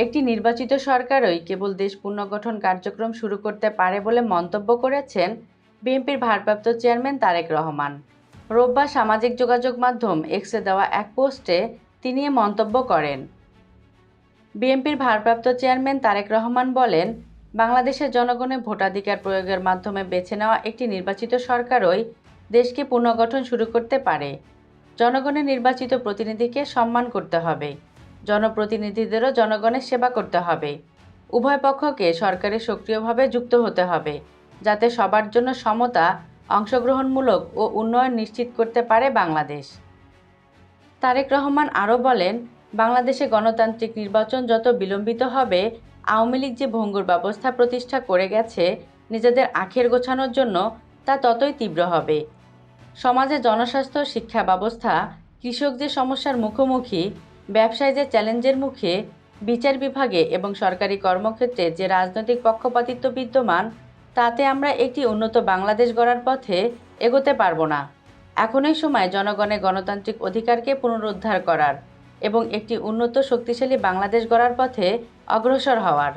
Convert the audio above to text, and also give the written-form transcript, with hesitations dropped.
একটি নির্বাচিত সরকারই কেবল দেশ পুনর্গঠন কার্যক্রম শুরু করতে পারে বলে মন্তব্য করেছেন বিএনপির ভারপ্রাপ্ত চেয়ারম্যান তারেক রহমান। রোববার সামাজিক যোগাযোগ মাধ্যম এক্সে দেওয়া এক পোস্টে তিনি এ মন্তব্য করেন। বিএনপির ভারপ্রাপ্ত চেয়ারম্যান তারেক রহমান বলেন, বাংলাদেশের জনগণের ভোটাধিকার প্রয়োগের মাধ্যমে বেছে নেওয়া একটি নির্বাচিত সরকারই দেশকে পুনর্গঠন শুরু করতে পারে। জনগণের নির্বাচিত প্রতিনিধিকে সম্মান করতে হবে, জনপ্রতিনিধিদেরও জনগণের সেবা করতে হবে। উভয় পক্ষকে সরকারে সক্রিয়ভাবে যুক্ত হতে হবে, যাতে সবার জন্য সমতা, অংশগ্রহণমূলক ও উন্নয়ন নিশ্চিত করতে পারে বাংলাদেশ। তারেক রহমান আরও বলেন, বাংলাদেশে গণতান্ত্রিক নির্বাচন যত বিলম্বিত হবে, আওয়ামী লীগ যে ভঙ্গুর ব্যবস্থা প্রতিষ্ঠা করে গেছে নিজেদের আখের গোছানোর জন্য, তা ততই তীব্র হবে। সমাজে জনস্বাস্থ্য, শিক্ষা ব্যবস্থা, কৃষক যে সমস্যার মুখোমুখি, ব্যবসায় যে চ্যালেঞ্জের মুখে, বিচার বিভাগে এবং সরকারি কর্মক্ষেত্রে যে রাজনৈতিক পক্ষপাতিত্ব বিদ্যমান, তাতে আমরা একটি উন্নত বাংলাদেশ গড়ার পথে এগোতে পারব না। এখনই সময় জনগণের গণতান্ত্রিক অধিকারকে পুনরুদ্ধার করার এবং একটি উন্নত শক্তিশালী বাংলাদেশ গড়ার পথে অগ্রসর হওয়ার।